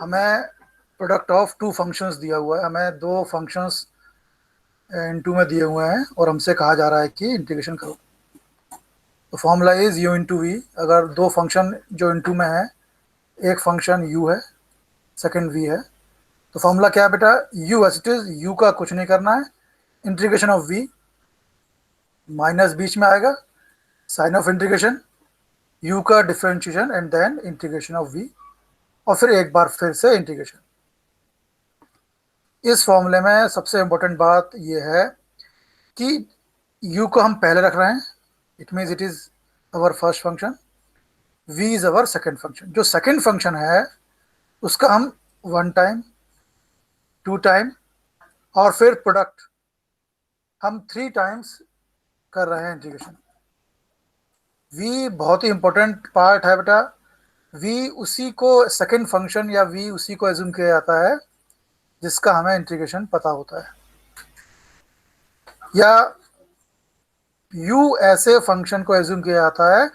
हमें product of two functions दिया हुआ है, हमें दो फंक्शंस इनटू में दिए हुए हैं और हमसे कहा जा रहा है कि इंटीग्रेशन करो। तो formula is u into v. अगर दो फंक्शन जो इनटू में है, एक फंक्शन u है, सेकंड v है, तो फॉर्मूला क्या है बेटा? u as it is, u का कुछ नहीं करना है, इंटीग्रेशन ऑफ v, माइनस बीच में आएगा, साइन ऑफ इंटीग्रेशन, u का differentiation and then integration of v, और फिर एक बार फिर से इंटीग्रेशन। इस फॉर्मूले में सबसे इंपॉर्टेंट बात यह है कि u को हम पहले रख रहे हैं, it means it is our first function, v is our second function. जो सेकेंड फंक्शन है उसका हम वन टाइम, टू टाइम और फिर प्रोडक्ट हम थ्री टाइम्स कर रहे हैं इंटीग्रेशन। v बहुत ही इंपॉर्टेंट पार्ट है बेटा। v उसी को सेकेंड फंक्शन या v उसी को एज्यूम किया जाता है जिसका हमें इंटीग्रेशन पता होता है, या u ऐसे फंक्शन को एज्यूम किया जाता है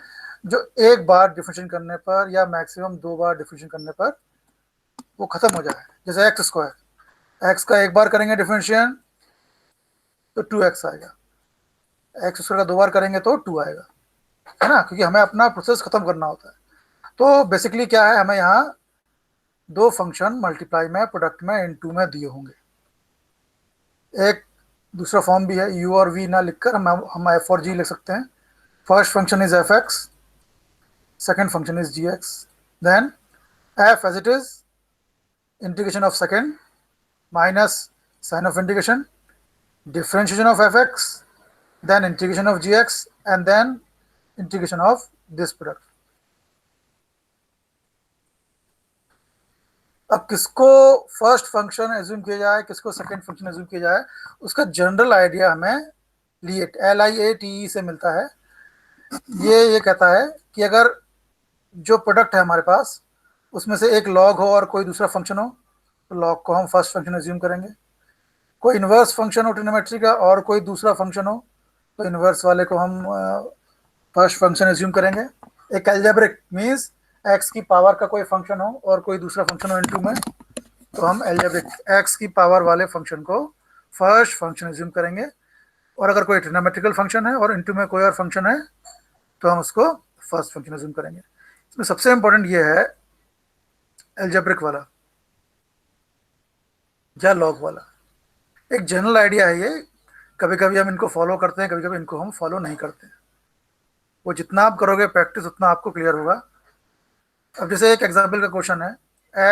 जो एक बार डिफरेंशिएट करने पर या मैक्सिमम दो बार डिफरेंशिएट करने पर वो खत्म हो जाए। जैसे एक्स स्क्वायर, एक्स का एक बार करेंगे डिफरेंशिएशन तो 2x आएगा, एक्स स्क्वायर का दो बार करेंगे तो 2 आएगा, है ना, क्योंकि हमें अपना प्रोसेस खत्म करना होता है। तो बेसिकली क्या है, हमें यहाँ दो फंक्शन मल्टीप्लाई में प्रोडक्ट में इनटू में दिए होंगे। एक दूसरा फॉर्म भी है, u और v ना लिखकर हम f और g लिख सकते हैं। First function is f x, second function is g x, then f as it is, integration of second minus sign of integration, differentiation of fx, then integration of gx, and then integration of this product. अब किसको first function assume किया जाए, किसको second function assume किया जाए, उसका general idea हमें लिएट LIATE से मिलता है। ये कहता है कि अगर जो प्रोडक्ट है हमारे पास उसमें से एक लॉग हो और कोई दूसरा फंक्शन हो तो लॉग को हम फर्स्ट फंक्शन एज्यूम करेंगे। कोई इन्वर्स फंक्शन हो ट्रिग्नोमेट्री का और कोई दूसरा फंक्शन हो तो इन्वर्स वाले को हम फर्स्ट फंक्शन एज्यूम करेंगे। एक एल्जेब्रिक मीन्स एक्स की पावर का कोई फंक्शन हो और कोई दूसरा फंक्शन हो इनटू में, तो हम एल्जेब्रिक एक्स की पावर वाले फंक्शन को फर्स्ट फंक्शन एज्यूम करेंगे। और अगर कोई ट्रिग्नोमेट्रिकल फंक्शन है और इनटू में कोई और फंक्शन है तो हम उसको फर्स्ट फंक्शन एज्यूम करेंगे। इसमें सबसे इंपॉर्टेंट ये है एल्जेब्रिक वाला या लॉग वाला। एक जनरल आइडिया है ये, कभी कभी हम इनको फॉलो करते हैं, कभी कभी इनको हम फॉलो नहीं करते हैं। वो जितना आप करोगे प्रैक्टिस उतना आपको क्लियर होगा। अब जैसे एक एग्जाम्पल का क्वेश्चन है,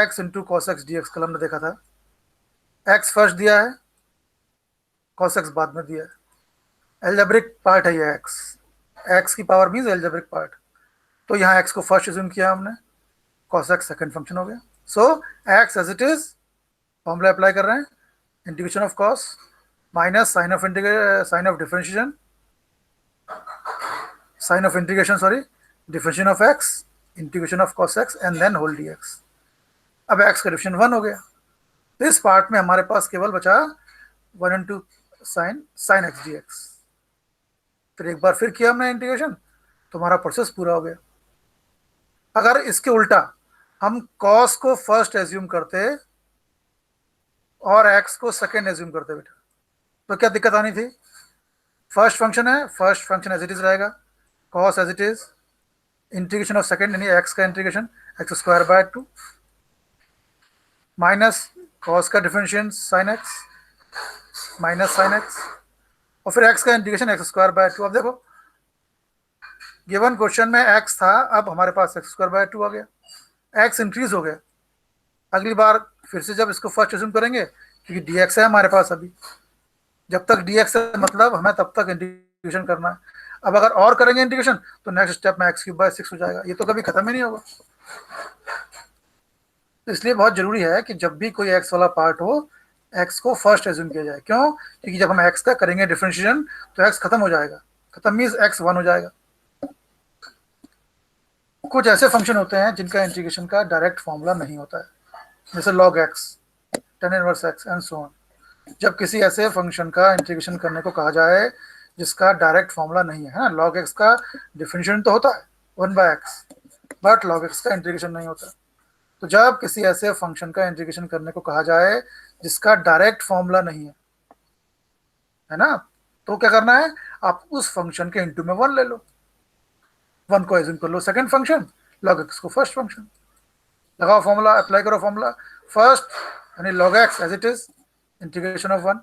x into cos x d x, कल हमने देखा था। एक्स फर्स्ट दिया है, कॉस एक्स बाद में दिया है, एल्जेब्रिक पार्ट है ये एक्स, एक्स की पावर मीन्स एल्जेब्रिक पार्ट। तो यहाँ एक्स को फर्स्ट एज्यूम किया हमने, कॉस एक्स सेकेंड फंक्शन हो गया। So x as it is, formula apply कर रहे हैं, integration of cos minus sign of differentiation, sine of integration sorry, differentiation of x, integration of cos x and then whole d x. अब x का differentiation 1 हो गया, तो इस part में हमारे पास केवल बचा 1 into sine x d x. फिर एक बार फिर किया हमने इंटीग्रेशन तो हमारा प्रोसेस पूरा हो गया। अगर इसके उल्टा हम कॉस को फर्स्ट एज्यूम करते और एक्स को सेकेंड एज्यूम करते बेटा, तो क्या दिक्कत आनी थी? फर्स्ट फंक्शन है, first function as it is रहेगा, cos as it is, integration of second यानी एक्स का integration x square by 2 minus cos का differentiation sine x minus sine x, और फिर एक्स का इंटीग्रेशन एक्स स्क्वायर बाय 2। अब देखो गिवन क्वेश्चन में एक्स था, अब हमारे पास एक्स स्क्वायर बाय 2 आ गया, एक्स इंक्रीज हो गया। अगली बार फिर से जब इसको फर्स्ट एज्यूम करेंगे, क्योंकि डी एक्स है हमारे पास अभी, जब तक डी एक्स है मतलब हमें तब तक इंटीग्रेशन करना है। अब अगर और करेंगे इंटीग्रेशन तो नेक्स्ट स्टेप में एक्स क्यूब बाय 6 हो जाएगा, ये तो कभी खत्म ही नहीं होगा। तो इसलिए बहुत जरूरी है कि जब भी कोई एक्स वाला पार्ट हो, एक्स को फर्स्ट एज्यूम किया जाए। क्यों? क्योंकि जब हम एक्स का करेंगे डिफरेंशिएशन तो एक्स खत्म हो जाएगा, खत्म मीन्स एक्स 1 हो जाएगा। कुछ ऐसे फंक्शन होते हैं जिनका इंटीग्रेशन का डायरेक्ट फॉर्मूला नहीं होता है, जैसे log x, tan inverse x and so on. जब किसी ऐसे फंक्शन का इंटीग्रेशन करने को कहा जाए जिसका डायरेक्ट फॉर्मूला नहीं है ना, log x का डिफरेंशिएशन तो होता है 1/x, बट log x का इंटीग्रेशन नहीं होता। तो जब किसी ऐसे फंक्शन का इंटीग्रेशन करने को कहा जाए जिसका डायरेक्ट फॉर्मूला नहीं है ना, तो क्या करना है, आप उस फंक्शन के इंटू में 1 ले लो, 1 को एज्यूम कर लो सेकंड फंक्शन, log x को फर्स्ट फंक्शन, लगाओ फॉर्मूला, अप्लाई करो फॉर्मूला, फर्स्ट यानी log x as it is, integration of 1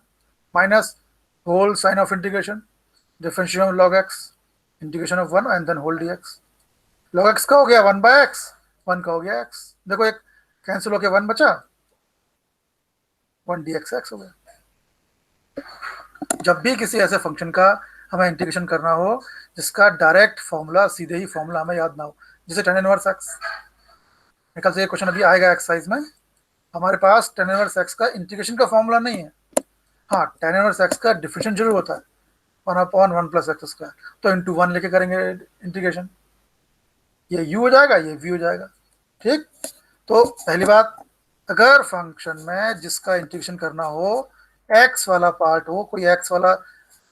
minus whole sign of integration, differentiation of log x, integration of 1 and then whole dx। log x का हो गया 1/x, 1 का हो गया x, देखो एक कैंसिल होके 1 बचा, 1 dx x हो गया। जब भी किसी ऐसे फंक्शन का हमें इंटीग्रेशन करना हो जिसका डायरेक्ट फॉर्मूला, सीधे ही फॉर्मूला हमें याद ना हो, जैसे tan इनवर्स x, निकल से ये क्वेश्चन अभी आएगा एक्सरसाइज में, हमारे पास tan इनवर्स x का इंटीग्रेशन का फॉर्मूला नहीं है, हाँ tan इनवर्स x का डिफरेंशियल जरूर होता है, 1/1 + x², तो इंटू 1 लेके करेंगे इंटीग्रेशन, ये u हो जाएगा, ये v हो जाएगा। ठीक, तो पहली बात, अगर फंक्शन में जिसका इंटीग्रेशन करना हो x वाला पार्ट हो, कोई x वाला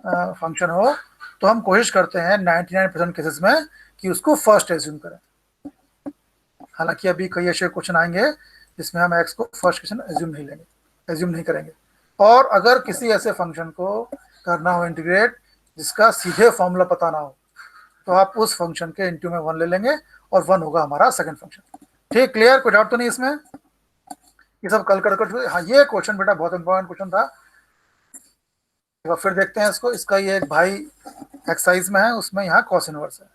फंक्शन हो, तो हम कोशिश करते हैं 99% केसेस में कि उसको फर्स्ट एज्यूम करें। हालांकि अभी कई ऐसे क्वेश्चन आएंगे जिसमें हम x को फर्स्ट क्वेश्चन एज्यूम नहीं करेंगे। और अगर किसी ऐसे फंक्शन को करना हो इंटीग्रेट जिसका सीधे फॉर्मूला पता ना हो, तो आप उस फंक्शन के इंटू में 1 ले लेंगे और 1 होगा हमारा सेकंड फंक्शन। ठीक, क्लियर, कोई डाउट तो नहीं इसमें? ये सब कल कर, हाँ ये क्वेश्चन बेटा बहुत इंपॉर्टेंट क्वेश्चन था, एक बार फिर देखते हैं इसको। इसका ये एक भाई एक्सरसाइज में है, उसमें यहाँ कॉस इनवर्स है।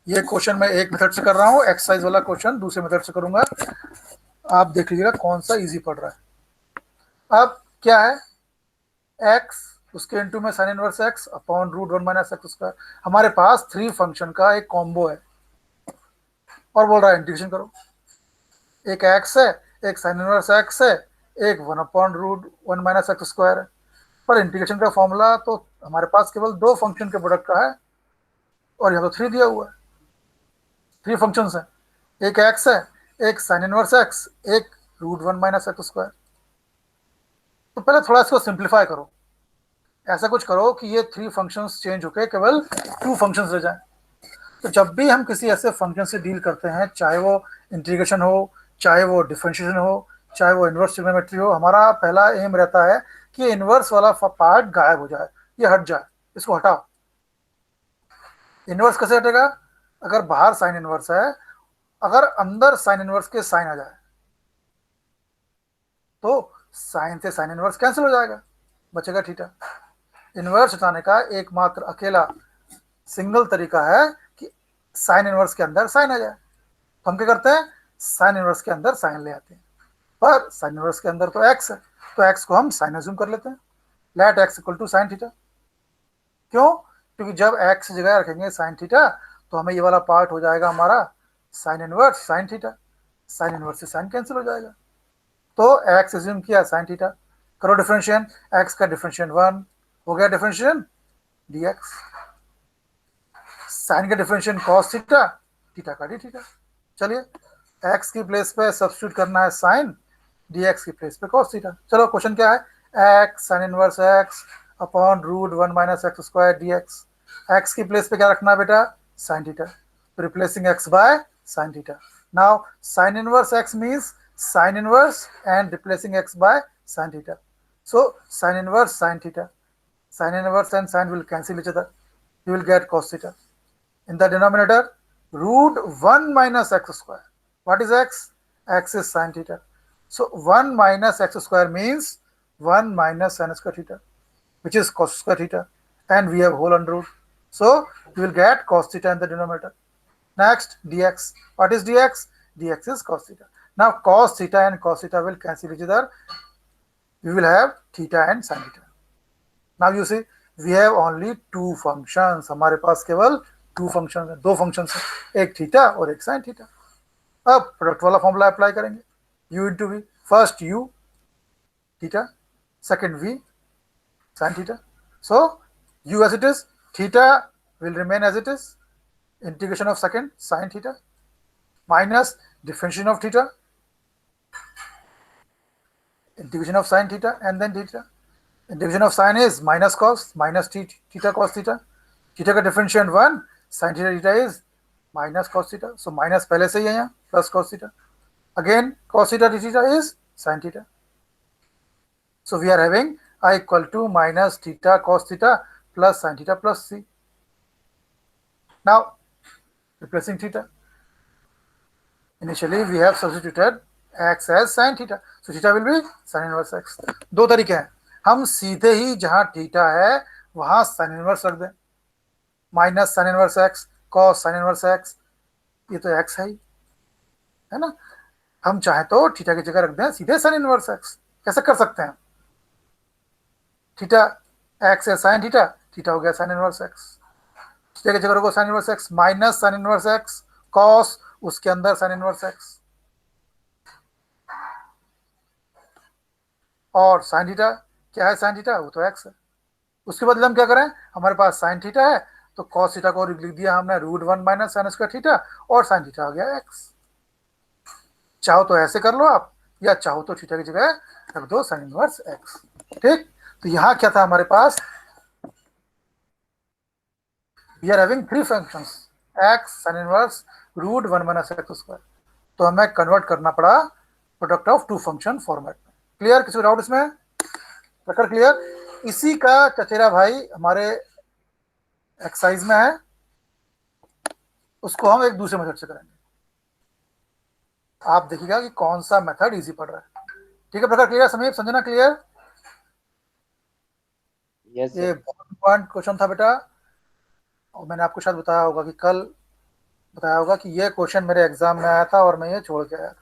ये क्वेश्चन मैं एक मेथड से कर रहा हूँ, एक्सरसाइज वाला क्वेश्चन दूसरे मेथड से करूंगा, आप देख लीजिएगा कौन सा इजी पड़ रहा है। अब क्या है, x उसके इंटू में sine inverse x upon √1 - x², हमारे पास 3 फंक्शन का एक कॉम्बो है और बोल रहा है इंटीग्रेशन करो, एक x है, एक साइन इनवर्स x है, एक 1/√1 - x² है, पर इंटीग्रेशन का फॉर्मूला तो हमारे पास केवल 2 फंक्शन के प्रोडक्ट का है और यहाँ तो 3 दिया हुआ है, 3 फंक्शन है, एक x है, एक साइन इनवर्स x, एक √1 - x²। तो पहले थोड़ा इसको सिंप्लीफाई करो, ऐसा कुछ करो कि ये 3 फंक्शंस चेंज होकर केवल 2 फंक्शंस रह जाएं। तो जब भी हम किसी ऐसे फंक्शन से डील करते हैं, चाहे वो इंटीग्रेशन हो, चाहे वो डिफरेंशिएशन हो, चाहे वो इनवर्स ट्रिग्नोमेट्री हो, हमारा पहला एम रहता है कि इनवर्स वाला पार्ट गायब हो जाए, ये हट जाए, इसको हटाओ। इनवर्स कैसे हटेगा, अगर बाहर साइन इनवर्स है, अगर अंदर साइन इनवर्स के साइन आ जाए तो साइन से साइन इनवर्स कैंसिल हो जाएगा, बचेगा थीटा। इनवर्स हटाने का एकमात्र अकेला सिंगल तरीका है कि साइन इनवर्स के अंदर साइन आ जाए। तो हम क्या करते हैं, साइन इनवर्स के अंदर साइन ले आते हैं, पर साइन इनवर्स के अंदर तो एक्स है, तो एक्स को हम साइन अज्यूम कर लेते हैं, let x equal to sine theta. क्यों, क्योंकि जब एक्स जगह रखेंगे साइन थीटा तो हमें ये वाला पार्ट हो जाएगा हमारा sine inverse sine theta, sine inverse से साइन कैंसिल हो जाएगा, तो एक्स अज्यूम किया साइन थीटा, करो डिफरेंशिएशन, एक्स का डिफरेंशिएशन 1 हो गया, डिफरेंशिएशन dx, साइन का डिफरेंशिएशन कॉस थीटा, थीटा का डी थीटा। चलिए एक्स की प्लेस पे सब्स्टिट्यूट करना है साइन, dx की प्लेस पे कॉस थीटा। चलो क्वेश्चन क्या है, x sine inverse x upon √1 - x² dx, x की प्लेस पे क्या रखना है बेटा, साइन थीटा, तो replacing x by sine theta. Now sine inverse x means sin inverse and replacing x by sin theta. So sin inverse sin theta, sin inverse and sin will cancel each other. You will get cos theta. In the denominator, √1 - x². What is x? X is sin theta. So 1 minus x² means 1 minus sin square theta, which is cos square theta, and we have whole under root. So you will get cos theta in the denominator. Next, dx. What is dx? Dx is cos theta. Now cos theta and cos theta will cancel each other. We will have theta and sin theta. Now you see we have only 2 functions. हमारे पास केवल 2 functions हैं, 2 functions हैं, एक theta और एक sin theta. अब product वाला formula apply करेंगे, u into v, first u theta, second v sin theta. So u as it is, theta will remain as it is, integration of second sin theta minus differentiation of theta, integration of sin theta, and then theta. Integration of sin is minus cos, minus theta cos theta. Theta का differentiate 1, sin theta theta is minus cos theta. So minus पहले से ही है यहाँ, plus cos theta. Again, cos theta d theta is sin theta. So we are having I equal to minus theta cos theta plus sin theta plus c. Now, replacing theta. Initially, we have substituted x as sin theta. So theta will be sin inverse x. दो तरीके हैं, हम सीधे ही जहां theta है वहां sin inverse रख दें, minus sin inverse x cos sin inverse x, ये तो x है ना। हम चाहे तो थीटा की जगह रख दें सीधे sin इनवर्स x। कैसे कर सकते हैं? थीटा x है sin थीटा, थीटा हो गया sin इनवर्स x, थीटा की जगह रखो sin inverse x minus sin inverse x cos उसके अंदर sin इनवर्स x, और sin थीटा क्या है? sin थीटा वो तो x है। उसके बदले हम क्या करें, हमारे पास sin थीटा है तो cos थीटा को लिख दिया हमने √1 माइनस sin स्क्वायर थीटा, और sin थीटा आ गया x। चाहो तो ऐसे कर लो आप, या चाहो तो थीटा की जगह रख दो sin इनवर्स x। ठीक, तो यहां क्या था हमारे पास, we are having three functions x sin inverse √1 minus x square, तो हमें कन्वर्ट करना पड़ा product of two function format में। क्लियर? किसी डाउट इसमें? प्रकार क्लियर? इसी का चचेरा भाई हमारे एक्सरसाइज में है, उसको हम एक दूसरे मेथड से करेंगे। आप देखिएगा कि कौन सा मेथड इजी पड़ रहा है। ठीक है प्रकार क्लियर? समीप संजना क्लियर? यस ये सर। बहुत इंपॉर्टेंट क्वेश्चन था बेटा, और मैंने आपको शायद बताया होगा कि कल बताया होगा कि ये क्वेश्चन मेरे एग्जाम में आया था और मैं ये छोड़ के आया था।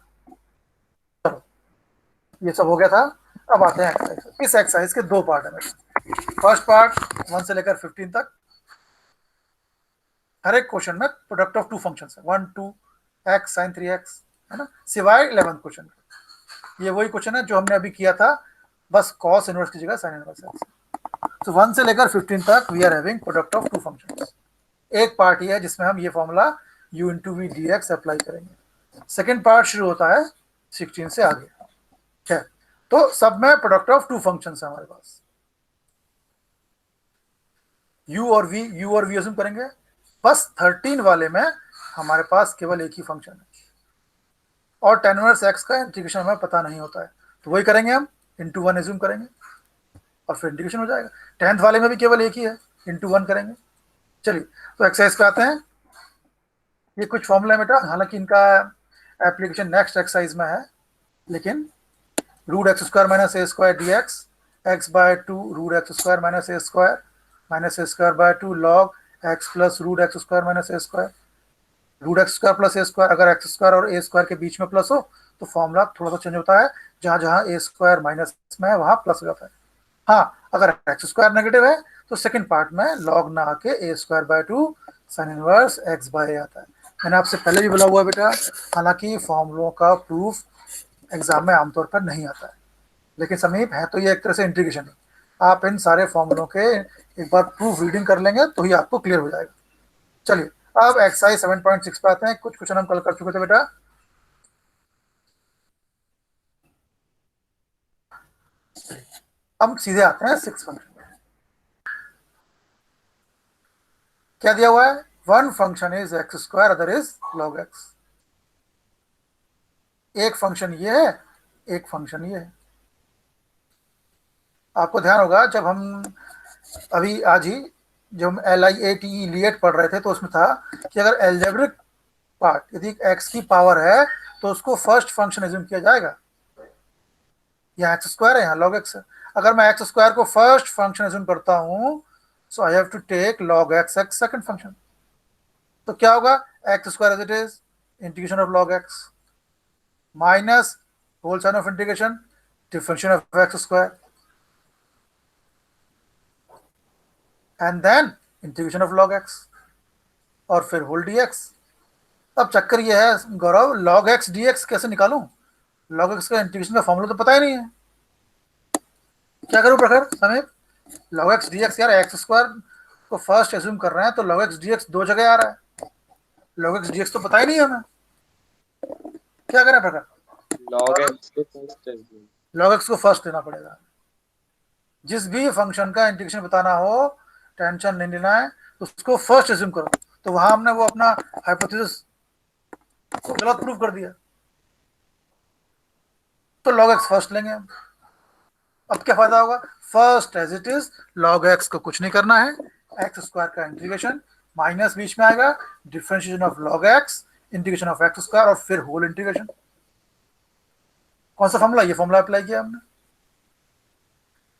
चलो, ये सब हो गया था। अब आते हैं एक्सरसाइज। इस एक्सरसाइज के दो पार्ट है मेरे। फर्स्ट पार्ट 1 से लेकर 15 तक, हर एक क्वेश्चन में प्रोडक्ट ऑफ टू फंक्शन है, 1 2 x sin 3x, है ना, सिवाय 11th क्वेश्चन। ये वही क्वेश्चन है जो हमने अभी किया था, बस cos इनवर्स की जगह sin इनवर्स है। तो 1 से लेकर 15 तक we are having product of two function. एक पार्ट ये है जिसमें हम ये formula u into v d x apply करेंगे। सेकेंड पार्ट शुरू होता है 16 से आगे। ठीक है, तो सब में प्रोडक्ट ऑफ टू फंक्शन है हमारे पास। u और v अज्यूम करेंगे, बस 13 वाले में हमारे पास केवल एक ही फंक्शन है, और tan इनवर्स x का इंटीग्रेशन हमें पता नहीं होता है, तो वही करेंगे हम, इंटू 1 एज्यूम करेंगे और फिर इंटीग्रेशन हो जाएगा। 10th वाले में भी केवल एक ही है, इंटू 1 करेंगे। चलिए, तो एक्सरसाइज पे आते हैं। ये कुछ फॉर्मूला है बेटा, हालांकि इनका एप्लीकेशन नेक्स्ट एक्सरसाइज में है, लेकिन √x² minus A square D x/2 √x² minus A square minus A square by 2 log x plus √x² minus A square. √x² plus a square, अगर x² और ए स्क्वायर के बीच में प्लस हो तो formula थोड़ा सा चेंज होता है, जहां जहां ए स्क्वायर माइनस में है वहां प्लस हो जाता है। हाँ, अगर x² नेगेटिव है तो सेकंड पार्ट में लॉग ना आके a²/2 sin inverse x bye आता है। मैंने आपसे पहले भी बोला हुआ बेटा, हालांकि फॉर्मूलों का प्रूफ एग्जाम में आमतौर पर नहीं आता है, लेकिन समीप है तो ये एक तरह से इंटीग्रेशन है। आप इन सारे फॉर्मूलों के एक बार प्रूफ रीडिंग कर लेंगे तो ही आपको क्लियर हो जाएगा। चलिए, अब एक्सरसाइज 7.6 पे आते हैं। कुछ क्वेश्चन हम कल कर चुके थे बेटा। हम सीधे आते हैं 6 फंक्शन। क्या दिया हुआ है? One function is x², other is log x। एक फंक्शन ये है, एक फंक्शन ये है। आपको ध्यान होगा जब हम अभी आज ही जब हम LIATE पढ़ रहे थे तो उसमें था कि अगर एल्जेब्रिक पार्ट यदि x की पावर है तो उसको फर्स्ट फंक्शन एज्यूम किया जाएगा। यहाँ x² है, यहाँ log x है। अगर मैं x² को फर्स्ट फंक्शन एज्यूम करता हूँ, so I have to take log x second function. तो क्या होगा? x² as it is integration of log x minus whole sign of integration differentiation of x² and then integration of log x और फिर whole dx। अब चक्कर ये है गौरव, log x dx कैसे निकालूं? log x का इंटीग्रेशन का फॉर्मूला तो पता ही नहीं है, क्या करूं प्रखर समीप? log x dx यार, x² को फर्स्ट एज्यूम कर रहे हैं तो log x dx दो जगह आ रहा है, log x dx तो पता ही नहीं है हमें, क्या करें प्रखर? log x को फर्स्ट एज्यूम, log x को फर्स्ट लेना पड़ेगा। जिस भी फंक्शन का इंटीग्रेशन बताना हो, टेंशन नहीं लेना है, उसको फर्स्ट एज्यूम करो। तो वहां हमने वो अपना हाइपोथेसिस गलत प्रूफ कर दिया। तो log x फर्स्ट लेंगे हम। अब क्या फायदा होगा, first as it is log x को कुछ नहीं करना है, एक्स स्क्वायर का इंटीग्रेशन, माइनस बीच में आएगा, differentiation of log x, integration of x square और फिर होल इंटीग्रेशन। कौन सा फॉर्मूला, ये फॉर्मूला अप्लाई किया हमने।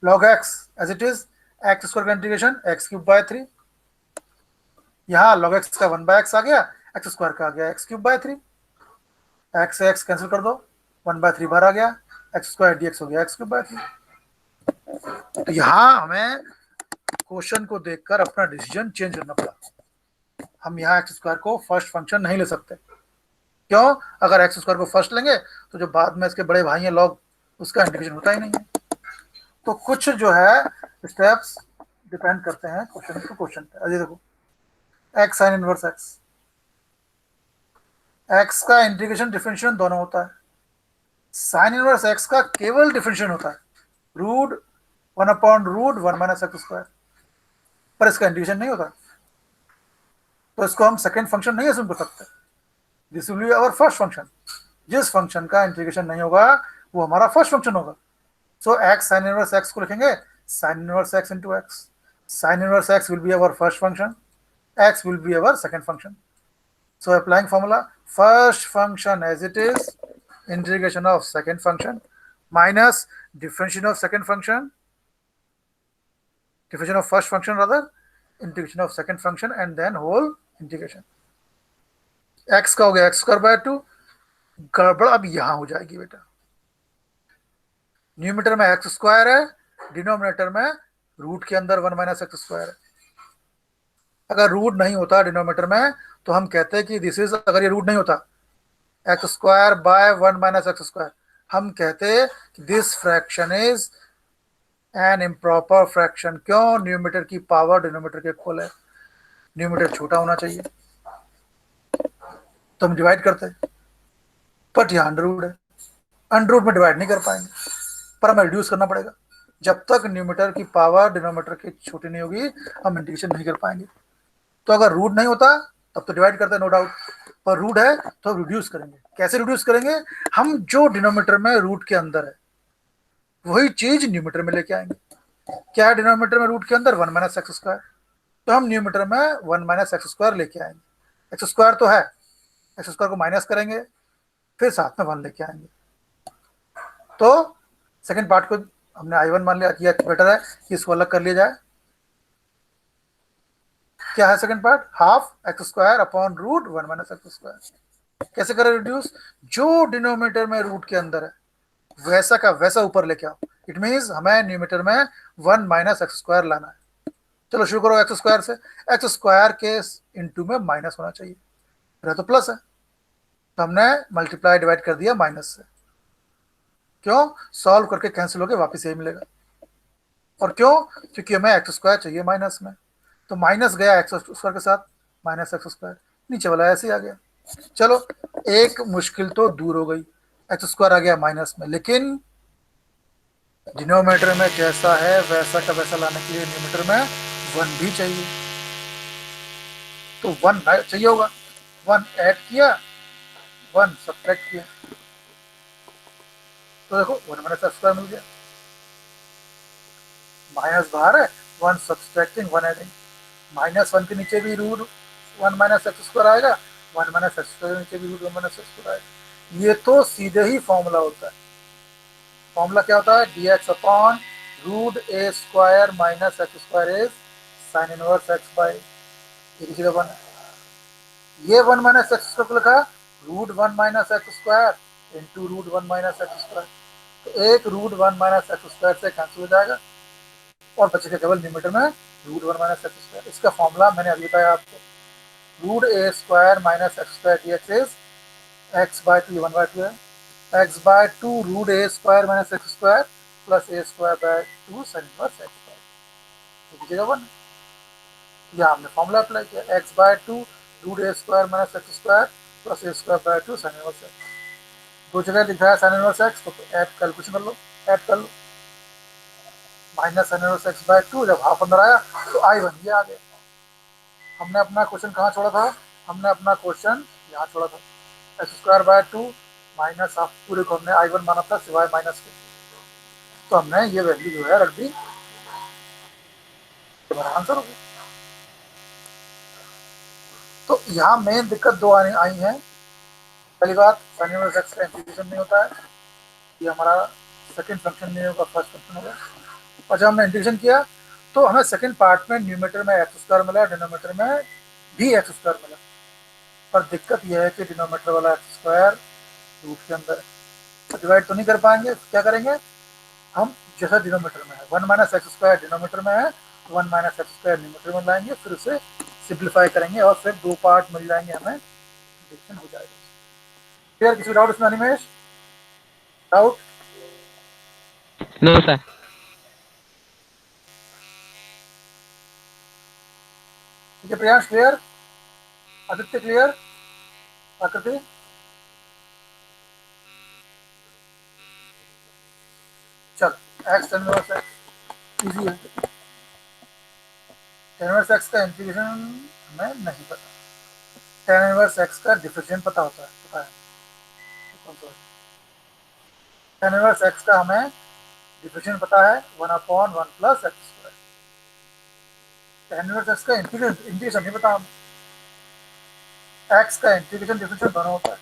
log x as it is x square का इंटीग्रेशन एक्स क्यूब बाय 3, यहाँ log x का 1/x आ गया, एक्स स्क्वायर का आ गया एक्स क्यूब बाय 3, एक्स से एक्स कैंसिल कर दो, 1/3 बाहर आ गया, एक्स स्क्वायर dx हो गया एक्स क्यूब बाय 3। तो यहाँ हमें क्वेश्चन को देखकर अपना डिसीजन चेंज करना पड़ा। हम यहाँ एक्स स्क्वायर को फर्स्ट फंक्शन नहीं ले सकते। क्यों, अगर एक्स स्क्वायर को फर्स्ट लेंगे तो जो बाद में इसके बड़े भाई हैं लॉग, उसका इंटीग्रेशन होता ही नहीं है। तो कुछ जो है स्टेप्स डिपेंड करते हैं क्वेश्चन टू क्वेश्चन पे। अभी देखो, x sine inverse x, x का इंटीग्रेशन डिफरेंशिएशन दोनों होता है, साइन इनवर्स एक्स का केवल डिफरेंशिएशन होता है रूट 1/√1 माइनस एक्स स्क्वायर, पर इसका इंटीग्रेशन नहीं होता। तो इसको हम सेकेंड फंक्शन नहीं अज्यूम कर सकते, this will be our first function. जिस फंक्शन का इंटीग्रेशन नहीं होगा वो हमारा फर्स्ट फंक्शन होगा। So x sine inverse x को लिखेंगे sine inverse x into x, sine inverse x will be our first function, x will be our second function. So applying formula, first function as it is, integration of second function minus differentiation of second function, differentiation of first function rather, integration of second function and then whole integration। x का हो गया x square by 2, गड़बड़ अब यहां हो जाएगी बेटा। Numerator में एक्स स्क्वायर है, डिनोमिनेटर में रूट के अंदर 1 माइनस एक्स स्क्वायर है। अगर रूट नहीं होता डिनोमिनेटर में तो हम कहते हैं कि दिस इज, अगर ये रूट नहीं होता x square bye 1 minus x square, हम कहते कि this fraction is an improper fraction. क्यों, न्यूमिनेटर की पावर डिनोमिनेटर के इक्वल है, न्यूमिनेटर छोटा होना चाहिए, तो हम डिवाइड करते हैं। बट यहाँ अंडर रूट है, अंडर रूट में डिवाइड नहीं कर पाएंगे, पर हमें रिड्यूस करना पड़ेगा। जब तक न्यूमिनेटर की पावर डिनोमिनेटर की छोटी नहीं होगी हम इंटीग्रेशन नहीं कर पाएंगे। तो अगर रूट नहीं होता तब तो डिवाइड करते हैं नो डाउट, पर रूट है तो रिड्यूस करेंगे। कैसे रिड्यूस करेंगे, हम जो डिनोमिनेटर में रूट के अंदर है वही चीज न्यूमिनेटर में लेके आएंगे। क्या है डिनोमिनेटर में रूट के अंदर 1 माइनस एक्स स्क्वायर, तो हम न्यूमिनेटर में 1 माइनस एक्स स्क्वायर लेके आएंगे। एक्स स्क्वायर तो है, एक्स स्क्वायर को माइनस करेंगे फिर साथ में 1 लेके आएंगे। तो सेकेंड पार्ट को हमने I1 मान लिया, किया बेटर है कि इसको अलग कर लिया जाए। क्या है second part, half x square upon root 1 minus x square. कैसे करें रिड्यूस, जो डिनोमिनेटर में रूट के अंदर है वैसा का वैसा ऊपर लेके आओ। इट मीन्स हमें न्यूमिनेटर में 1 माइनस एक्स स्क्वायर लाना है। चलो शुरू करो एक्स स्क्वायर से, एक्स स्क्वायर के इनटू में माइनस होना चाहिए, रह तो प्लस है, तो हमने मल्टीप्लाई डिवाइड कर दिया माइनस से। क्यों, सॉल्व करके कैंसिल होके वापस यही मिलेगा। और क्यों, क्योंकि हमें एक्स स्क्वायर चाहिए माइनस में, तो माइनस गया एक्स स्क्वायर के साथ, माइनस एक्स स्क्वायर नीचे वाला ऐसे ही आ गया। चलो एक मुश्किल तो दूर हो गई, एक्स स्क्वायर आ गया माइनस में, लेकिन डिनोमिनेटर में जैसा है वैसा का वैसा लाने के लिए न्यूमिनेटर में 1 भी चाहिए, तो 1 चाहिए होगा। 1 ऐड किया, 1 सब्ट्रैक्ट किया, तो देखो 1 माइनस एक्स स्क्वायर मिल गया। माइनस बाहर है, 1 सब्ट्रैक्टिंग 1 एडिंग, -1 के नीचे भी रूट 1 माइनस एक्स स्क्वायर आएगा, 1 माइनस एक्स स्क्वायर नीचे भी रूट 1 माइनस एक्स स्क्वायर आएगा। ये तो सीधे ही फॉर्मूला होता है। फॉर्मूला क्या होता है, dx upon root a square minus x square is sine inverse x by, ये 1 है। ये 1 माइनस एक्स स्क्वायर को लिखा root 1 minus x square into root 1 minus x square, तो एक रूट 1 माइनस एक्स स्क्वायर से कैंसिल हो जाएगा और बचेगा केवल न्यूमिनेटर में रूट 1 माइनस एक्स स्क्वायर। इसका फॉर्मूला मैंने अभी बताया आपको, root a square minus x square d x is x by 2, 1/2 है, x by 2 root a square minus x square plus a square by 2 sine inverse x square, लीजिएगा 1। यहाँ हमने formula apply किया, x by 2 root a square minus x square plus a square by 2 sine inverse x. दो जगह लिख रहा है sine inverse x, तो ऐड कैलकुलेशन कर लो, ऐड कर लो, minus sine inverse x by 2, जब हाफ अंदर आया तो I1 ये आ गया। हमने अपना क्वेश्चन कहाँ छोड़ा था, हमने अपना क्वेश्चन यहाँ छोड़ा था, x square by 2 minus of पूरे को हमने I1 माना था सिवाय माइनस के, तो हमने ये वैल्यू जो है रख दी, हमारा आंसर हो गया। तो यहाँ मेन दिक्कत दो आई है। पहली बात, साइन इनवर्स एक्स का इंटीग्रेशन नहीं होता है, ये हमारा सेकंड फंक्शन नहीं होगा, फर्स्ट फंक्शन होगा। और जब हमने इंटीग्रेशन किया तो हमें सेकंड पार्ट में न्यूमेटर में एक्स स्क्वायर मिला, डिनोमीटर में भी एक्स स्क्वायर मिला। पर दिक्कत यह है कि डिनोमीटर वाला एक्स स्क्वायर रूट के अंदर है, तो डिवाइड तो नहीं कर पाएंगे। क्या करेंगे हम, जैसा डिनोमीटर में है 1 माइनस एक्स स्क्वायर डिनोमीटर में है, 1 माइनस एक्स स्क्वायर न्यूमेटर में लाएंगे, फिर उसे सिंप्लीफाई करेंगे और फिर दो पार्ट मिल जाएंगे, हमें डिवीजन हो जाएगा। क्लियर? किसी डाउट इसमें अनिमेश? डाउट? No sir. ठीक है प्रियांश, क्लियर? आदित्य क्लियर? आकृति? चल, x ten inverse x easy है। टेन इनवर्स एक्स का इंटीग्रेशन हमें नहीं पता, टेन इनवर्स एक्स का डिफरेंशिएट पता होता है, पता है टेन इनवर्स एक्स का हमें डिफरेंशिएट पता है 1/1 plus x square. Ten inverse x का इंटीग्रेशन नहीं पता हम, एक्स का इंटीग्रेशन डिफरेंशिएट दोनों होता है।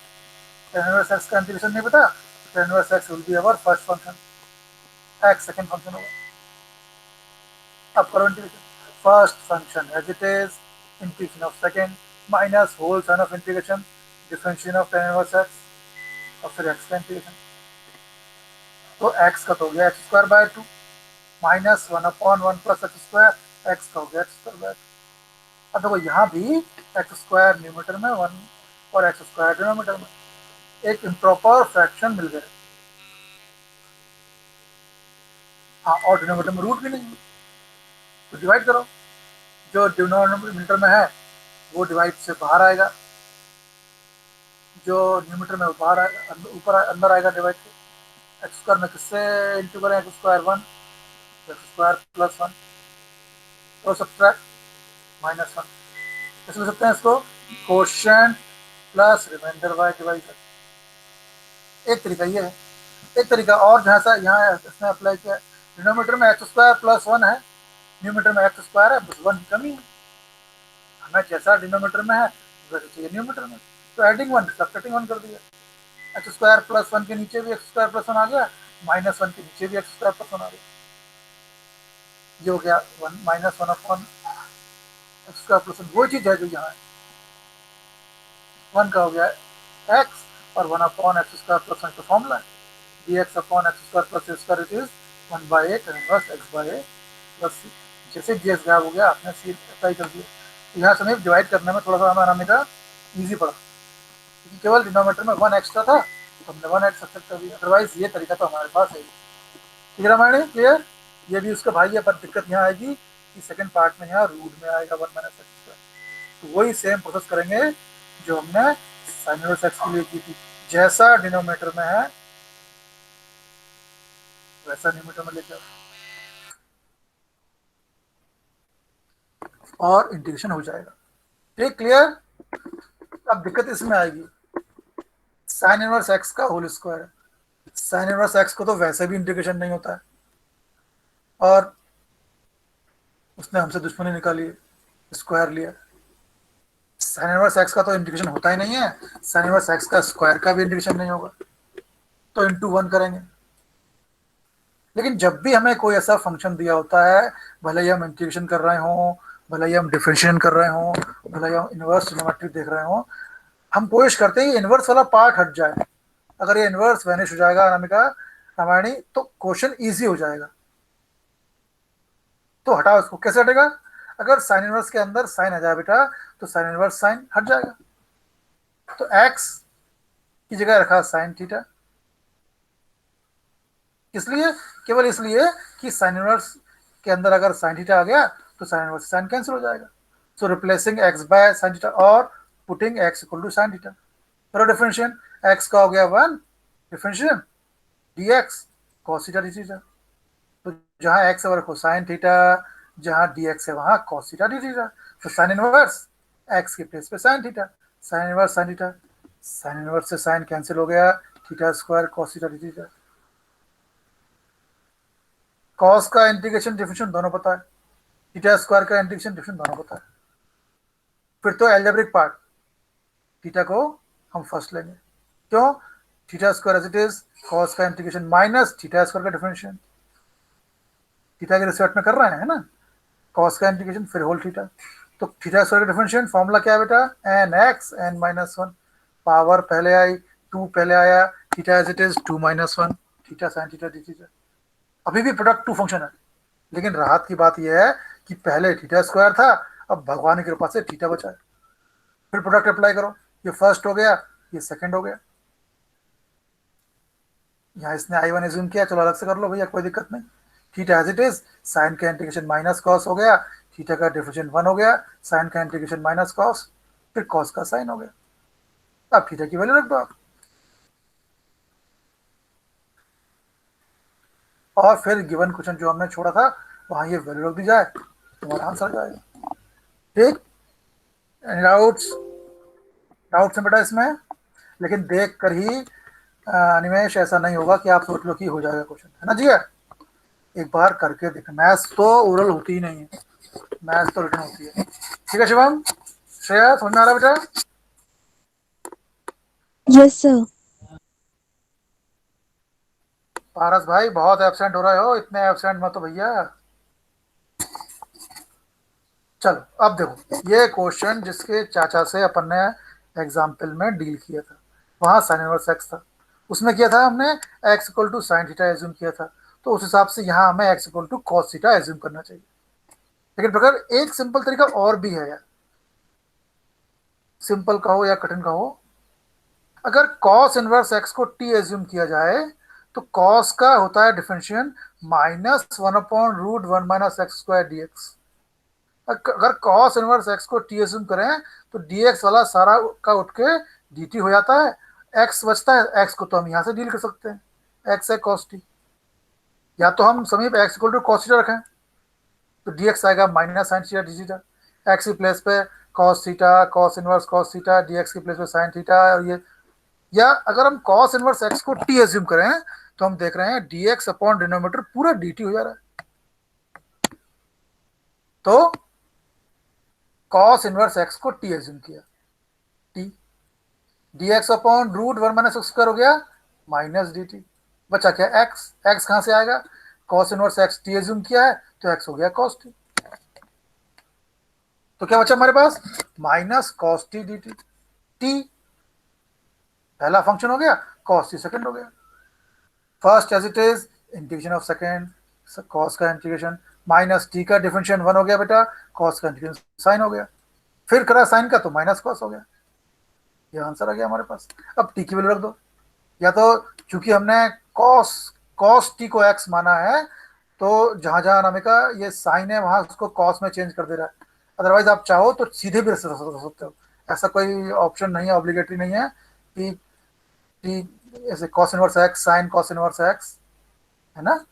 टेन इनवर्स एक्स का इंटीग्रेशन नहीं पता, tan inverse x will be our first function, x second function होगा। अब करो integration, first function as it is, integration of second minus whole sign of integration differentiation of tan inverse x और फिर x का integration. तो x का तो हो गया x square by 2 minus 1/1 plus x square, x का हो गया एक्स स्क्वायर बाय 2। अब देखो यहाँ भी एक्स स्क्वायर न्यूमेटर में 1 और एक्स स्क्वायर डिनोमीटर में, एक इम्प्रॉपर फ्रैक्शन मिल गया। हाँ, और डिनोमीटर में रूट भी नहीं है, तो डिवाइड करो, जो डिनोमीटर में है वो डिवाइड से बाहर आएगा, जो न्यूमेटर में बाहर आएगा, ऊपर अंदर आएगा डिवाइड के। एक्स स्क्वायर में किससे इंटू करें, x square 1, x square plus 1, तो सब्ट्रैक्ट माइनस 1। कैसे लिख सकते हैं इसको, quotient plus remainder by divisor. एक तरीका ये है, एक तरीका और जहाँ सा यहाँ इसने अप्लाई किया है, डिनोमीटर में एक्स स्क्वायर प्लस 1 है, न्यूमीटर में एक्स स्क्वायर है, बस 1 की कमी है। हमें जैसा डिनोमीटर में है वैसे चाहिए न्यूमीटर में, तो एडिंग 1 सब्ट्रैक्टिंग 1 कर दिया। एक्स स्क्वायर प्लस 1 के नीचे भी एक्स स्क्वायर प्लस 1 आ गया, माइनस 1 के नीचे भी एक्स स्क्वायर प्लस 1 आ गया, ये हो गया 1 माइनस 1/1 एक्स स्क्वायर प्लस 1। वो चीज है जो यहाँ है, 1 का हो गया एक्स और 1/x² प्लस 1 का फॉर्मूला है, dx/x² plus a square it is 1/a tan inverse x/a plus c। जैसे ds गायब हो गया आपने c अप्लाई कर दिया। तो यहाँ से डिवाइड करने में थोड़ा सा हमें का ईजी पड़ा, क्योंकि केवल डिनोमीटर में 1 एक्स्ट्रा था तो हमने 1x एक्सेप्ट कर दिया, अदरवाइज ये तरीका तो हमारे पास है। ठीक है रामायण, क्लियर? ये भी उसका भाई है, पर दिक्कत यहाँ आएगी कि सेकंड पार्ट में यहाँ रूट में आएगा 1 माइनस एक्स, तो वही सेम प्रोसेस करेंगे जो हमने साइन इनवर्स एक्स के लिए की थी, जैसा डिनोमीटर में है वैसा न्यूमीटर में लेके आओ और इंटीग्रेशन हो जाएगा। ठीक, क्लियर? अब दिक्कत इसमें आएगी, साइन इनवर्स एक्स का होल स्क्वायर है, साइन इनवर्स एक्स को तो वैसे भी इंटीग्रेशन नहीं होता है, और उसने हमसे दुश्मनी निकाली, स्क्वायर लिया। साइन इनवर्स एक्स का तो इंटीग्रेशन होता ही नहीं है, साइन इनवर्स एक्स का स्क्वायर का भी इंटीग्रेशन नहीं होगा, तो इंटू 1 करेंगे। लेकिन जब भी हमें कोई ऐसा फंक्शन दिया होता है, भले ही हम इंटीग्रेशन कर रहे हों, भले ही हम डिफरेंशिएशन कर रहे हों, भले ही हम इनवर्स ट्रिग्नोमेट्री देख रहे हों, हम कोशिश करते हैं इनवर्स वाला पार्ट हट जाए। अगर ये इनवर्स वैनिश हो जाएगा अनामिका रामायणी, तो क्वेश्चन ईजी हो जाएगा। तो हटाओ इसको, कैसे हटेगा? अगर साइन इनवर्स के अंदर साइन आ जाए बेटा, तो साइन इनवर्स साइन हट जाएगा। तो एक्स की जगह रखा साइन थीटा, इसलिए, केवल इसलिए कि साइन इनवर्स के अंदर अगर साइन थीटा आ गया तो साइन इनवर्स साइन कैंसिल हो जाएगा। So replacing x by sine theta और putting x equal to sine theta. करो डिफरेंशिएशन, एक्स का हो गया 1, differentiation dx cos theta d theta, तो जहां एक्स है रखो साइन थीटा, जहां dx है वहां cos थीटा डी थीटा, तो साइन इनवर्स एक्स के प्लेस पे sine theta, sine inverse sine theta, sine inverse से साइन कैंसिल हो गया, theta square cos theta d theta. Cos का इंटीग्रेशन डिफरेंशियल दोनों पता है, थीटा स्क्वायर का इंटीग्रेशन डिफरेंशियल दोनों पता है। फिर तो एल्जेब्रिक पार्ट, थीटा को हम फर्स्ट लेंगे। क्यों? Theta square as it is, cos का इंटीग्रेशन माइनस थीटा स्क्वायर का डिफरेंशियल, थीटा के रिस्पेक्ट में कर रहे हैं, है ना, कॉस का इंटीग्रेशन फिर होल थीटा। तो थीटा स्क्वायर का डिफरेंशियल फॉर्मूला क्या है बेटा, n x n minus one, power पहले आई, टू पहले आया, theta as it is two minus one, theta sine theta d theta. अभी भी प्रोडक्ट टू फंक्शन है, लेकिन राहत की बात यह है कि पहले थीटा स्क्वायर था, अब भगवान की कृपा से थीटा बचा है। फिर प्रोडक्ट अप्लाई करो, ये फर्स्ट हो गया, ये सेकंड हो गया। यहाँ इसने आई वन एज्यूम किया, चलो अलग से कर लो भैया, कोई दिक्कत नहीं। Theta as it is, sine का इंटीग्रेशन माइनस कॉस हो गया, थीटा का डिफरेंशियल वन हो गया, साइन का इंटीग्रेशन माइनस कॉस, फिर कॉस का साइन हो गया। अब थीटा की वैल्यू रख दो आप, और फिर गिवन क्वेश्चन जो हमने छोड़ा था वहां ये वैल्यू रख दी जाए, तुम्हारा आंसर आ जाएगा। ठीक, एनी डाउट्स? डाउट्स है बेटा इसमें? लेकिन देख कर ही निमेश ऐसा नहीं होगा कि आप सोच लो कि हो जाएगा क्वेश्चन, है ना जी? एक बार करके देखना, मैथ्स तो ओरल होती ही नहीं है, मैथ्स तो रिटर्न होती है। ठीक है शिवम, श्रेया समझ में आ रहा है बेटा? Yes sir. पारस भाई बहुत एब्सेंट हो रहे हो, इतने एब्सेंट मत हो भैया। चलो अब देखो, ये क्वेश्चन जिसके चाचा से अपन ने एग्जाम्पल में डील किया था, वहां साइन इनवर्स एक्स था, उसमें किया था हमने x equal to sine theta assume किया था, तो उस हिसाब से यहाँ हमें x equal to cos theta assume करना चाहिए। लेकिन प्रकार एक सिंपल तरीका और भी है यार, सिंपल कहो या कठिन कहो, अगर कॉस इनवर्स एक्स को टी एज्यूम किया जाए तो कॉस का होता है differential minus one upon root one minus x square d x. अगर कॉस इनवर्स एक्स को टी एज्यूम करें तो डी एक्स वाला सारा का उठ के डी टी हो जाता है, एक्स बचता है, एक्स को तो हम यहाँ से डील कर सकते हैं, एक्स है कॉस टी, या तो हम समीप x equal to cos theta रखें तो डी एक्स आएगा minus sine theta d theta, x की प्लेस पे cos theta, cos inverse cos theta, d x की प्लेस पे साइन थीटा, और ये, या अगर हम कॉस इनवर्स एक्स को टी एज्यूम करें तो हम देख रहे हैं डी एक्स अपॉन डिनोमीटर पूरा डी टी हो जा रहा है। तो कॉस इनवर्स एक्स को टी एज्यूम किया, t, d x upon root one minus x square हो गया माइनस डी टी, बचा क्या एक्स, एक्स कहां से आएगा, cos inverse x T assume किया है तो एक्स हो गया कॉस टी, तो क्या बचा हमारे पास minus cos t d t, t पहला फंक्शन हो गया, कॉस टी सेकंड हो गया, first as it is integration of second, cos का इंटीग्रेशन माइनस टी का डिफरेंशियल वन हो गया बेटा, कॉस का इंटीग्रेशन साइन हो गया, फिर करा साइन का तो माइनस कॉस हो गया, ये आंसर आ गया हमारे पास। अब टी की वैल्यू रख दो, या तो चूंकि हमने कॉस कॉस टी को एक्स माना है तो जहां जहां अनामिका ये साइन है वहां उसको कॉस में चेंज कर दे रहा है, अदरवाइज आप चाहो तो सीधे भी रख सकते हो, ऐसा कोई ऑप्शन नहीं है, ऑब्लिगेटरी नहीं है कि टी ऐसे cos inverse x sine cos inverse x, है ना,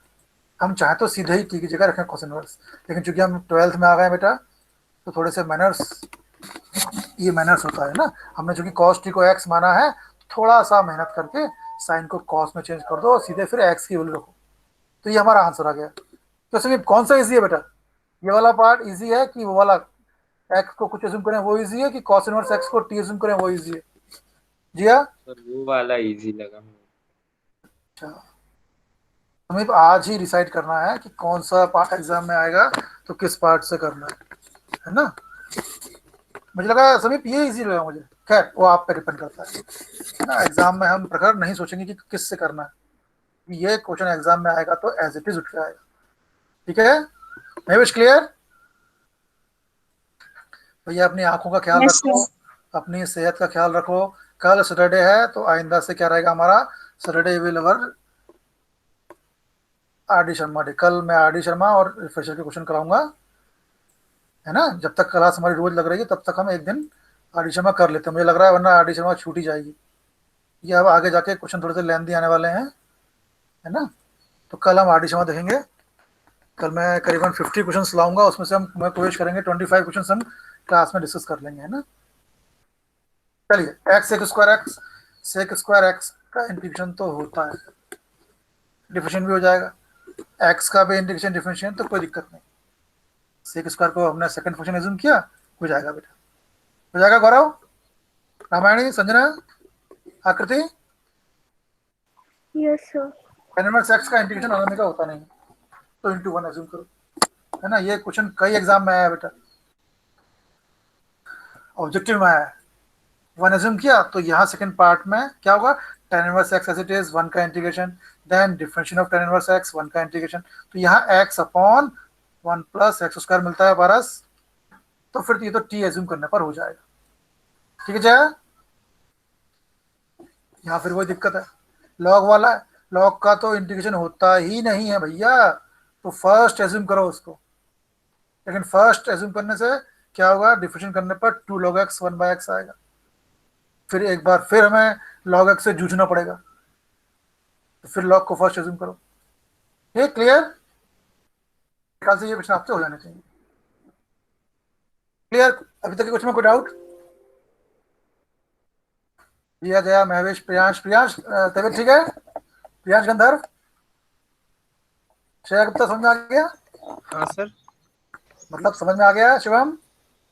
हम चाहे तो सीधे ही टी की जगह रखें कॉस इनवर्स, लेकिन चूंकि हम 12th में आ गए बेटा तो थोड़े से मैनर्स, ये मैनर्स होता है ना, हमने चूंकि कॉस टी को एक्स माना है, थोड़ा सा मेहनत करके साइन को कॉस में चेंज कर दो और सीधे फिर एक्स की वैल्यू रखो, तो ये हमारा आंसर आ गया। तो सभी कौन सा इजी है बेटा, ये वाला पार्ट इजी है कि वो वाला एक्स को कुछ एज्यूम करें वो इजी है, कि कॉस इनवर्स एक्स को टी एज्यूम करें वो इजी है? जी हाँ, सर वो वाला इजी लगा मुझे। अच्छा, हमें आज ही डिसाइड करना है कि कौन सा पार्ट एग्जाम में आएगा तो किस पार्ट से करना है ना। मुझे लगा समीप ये इजी लगा मुझे, खैर वो आप पे डिपेंड करता है ना, एग्जाम में हम प्रकार नहीं सोचेंगे कि किस से करना है, ये क्वेश्चन एग्जाम में आएगा तो एज इट इज उठ के आएगा। ठीक है, मैं विश क्लियर भैया, अपनी आंखों का ख्याल यस रखो, सर। अपनी सेहत का ख्याल रखो, कल सैटरडे है तो आइंदा से क्या रहेगा हमारा, Saturday will our R D Sharma day, कल मैं आर डी शर्मा और रिफ्रेशर के क्वेश्चन कराऊंगा, है ना, जब तक क्लास हमारी रोज लग रही है तब तक हम एक दिन आर डी शर्मा कर लेते हैं, मुझे लग रहा है वरना आर डी शर्मा छूट ही जाएगी, ये अब आगे जाके क्वेश्चन थोड़े से लेंथी आने वाले हैं, है ना, तो कल हम आर डी शर्मा देखेंगे, कल मैं करीबन 50 क्वेश्चन लाऊंगा, उसमें से हम मैं कोशिश करेंगे 25 क्वेश्चन हम क्लास में डिस्कस कर लेंगे, है ना। चलिए एक्स एक square x sec square x का इंटीग्रेशन तो होता है, डिफरेंशिएशन भी हो जाएगा, एक्स का भी इंटीग्रेशन डिफरेंशिएशन, तो कोई दिक्कत नहीं। सेक स्क्वायर को हमने सेकंड फंक्शन एज्यूम किया, हो जाएगा बेटा, हो जाएगा। गौरव, रामायणी, संजना, आकृति, yes sir. tan inverse x का इंटीग्रेशन अनामिका होता नहीं, तो इंटू वन एज्यूम करो, है ना। ये क्वेश्चन कई एग्जाम में आया है बेटा, ऑब्जेक्टिव में आया है। वन एज्यूम किया तो यहाँ सेकंड पार्ट में क्या होगा, tan inverse x as it is one का integration, then differentiation of tan inverse x one का इंटीग्रेशन, तो यहाँ x upon one plus x square मिलता है पारस, तो फिर ये तो टी एज्यूम करने पर हो जाएगा, ठीक है जय। यहाँ फिर वही दिक्कत है, लॉग वाला है, लॉग का तो इंटीग्रेशन होता ही नहीं है भैया, तो फर्स्ट एज्यूम करो उसको, लेकिन फर्स्ट एज्यूम करने से क्या होगा, डिफरेंशिएशन करने पर two log x one by x आएगा, फिर एक बार फिर हमें लॉग एक्स से जूझना पड़ेगा, तो फिर लॉग को फर्स्ट एज्यूम करो। ये क्लियर, ख्याल से ये प्रश्न आपसे हो जाने चाहिए। क्लियर, अभी तक के कुछ में कोई डाउट? दिया गया महवेश, प्रियांश, प्रियांश तबियत ठीक है? प्रियांश गंधर्व, श्रेया गुप्ता समझ में आ गया? हाँ सर। मतलब समझ में आ गया? शिवम,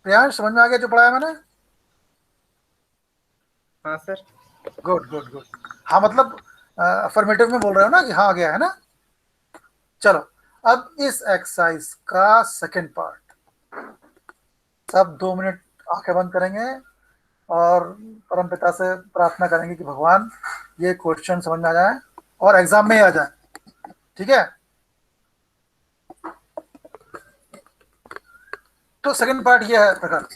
प्रियांश समझ में आ गया जो पढ़ाया मैंने? हाँ सर। गुड गुड गुड, हाँ मतलब अफर्मेटिव में बोल रहे हो ना कि हाँ आ गया है ना। चलो अब इस एक्सरसाइज का सेकंड पार्ट, सब 2 मिनट आंखें बंद करेंगे और परमपिता से प्रार्थना करेंगे कि भगवान ये क्वेश्चन समझ में आ जाए और एग्जाम में ही आ जाए, ठीक है। तो सेकंड पार्ट ये है प्रकार,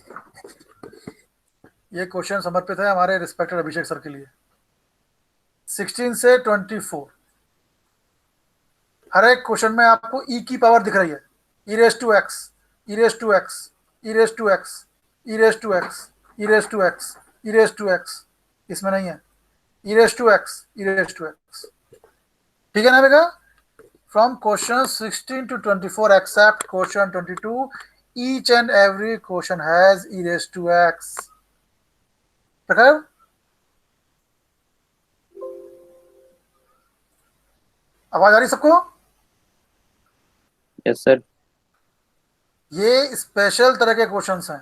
ये क्वेश्चन समर्पित है हमारे रिस्पेक्टेड अभिषेक सर के लिए। 16 से 24 हर एक क्वेश्चन में आपको ई की पावर दिख रही है, e raise to x, e raise to x, e raise to x, e raise to x, e raise to x, e raise to x, इसमें नहीं है, e raise to x, e raise to x, ठीक है ना बेटा। From question 16 to 24 except question 22 each and every question has e raised to x, प्रकार। आवाज आ रही सबको? Yes sir. ये स्पेशल तरह के क्वेश्चंस हैं,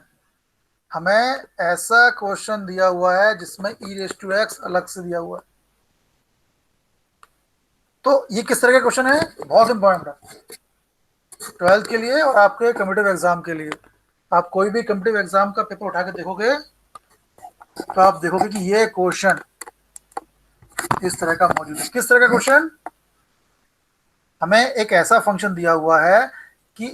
हमें ऐसा क्वेश्चन दिया हुआ है जिसमें ई रेस टू एक्स अलग से दिया हुआ है, तो ये किस तरह के क्वेश्चन है, बहुत इंपॉर्टेंट है 12th के लिए और आपके कम्पिटिटिव एग्जाम के लिए। आप कोई भी कम्पिटिटिव एग्जाम का पेपर उठा के देखोगे तो आप देखोगे कि ये क्वेश्चन इस तरह का मौजूद है। किस तरह का क्वेश्चन, हमें एक ऐसा फंक्शन दिया हुआ है कि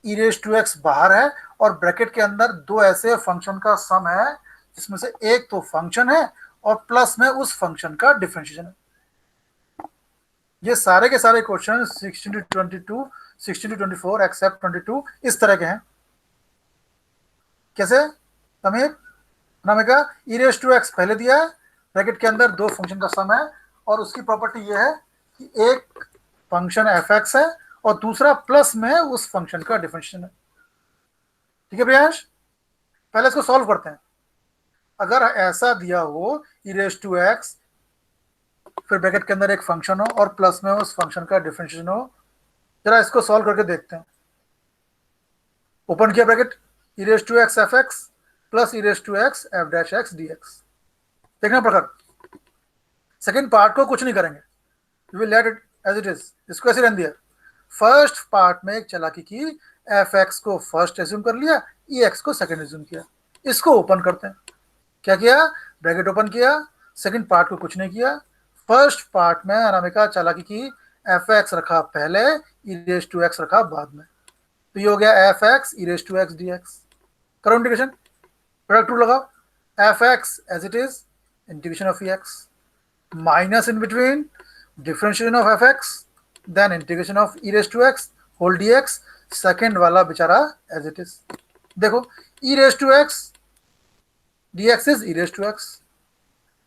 ई रेस टू एक्स बाहर है और ब्रैकेट के अंदर दो ऐसे फंक्शन का सम है जिसमें से एक तो फंक्शन है और प्लस में उस फंक्शन का डिफरेंशिएशन है। ये सारे के सारे क्वेश्चन 16 to 22, 16 to 24 एक्सेप्ट 22 इस तरह के हैं। कैसे समीर, अनामिका, ई रेस टू एक्स पहले दिया है, ब्रैकेट के अंदर दो फंक्शन का सम है और उसकी प्रॉपर्टी ये है कि एक फंक्शन एफ एक्स है और दूसरा प्लस में उस फंक्शन का डिफरेंशिएशन है, ठीक है प्रियांश। पहले इसको सॉल्व करते हैं। अगर ऐसा दिया हो ई रेस टू एक्स, फिर ब्रैकेट के अंदर एक फंक्शन हो और प्लस में उस फंक्शन का डिफरेंशिएशन हो, जरा इसको सॉल्व करके देखते हैं। ओपन किया bracket, e raise to x f x plus e raise to x f dash x d x, देखना प्रकार। सेकेंड पार्ट को कुछ नहीं करेंगे, we will let it as it is, इसको ऐसे रहने दिया। फर्स्ट पार्ट में एक चालाकी की, एफ एक्स को फर्स्ट एज्यूम कर लिया, ई एक्स को सेकेंड एज्यूम किया। इसको ओपन करते हैं, क्या किया, ब्रैकेट ओपन किया, सेकेंड पार्ट को कुछ नहीं किया। फर्स्ट पार्ट में अनामिका चालाकी की, एफ एक्स रखा पहले, ई रेस टू एक्स रखा बाद में, तो ये हो गया f x e raise to x d x. करो इंटीग्रेशन, प्रोडक्ट रूल लगाओ, f x as it is integration of e x minus in between differentiation of f x then integration of e raise to x whole d x, second वाला बेचारा as it is. देखो e raise to x d x is e raise to x,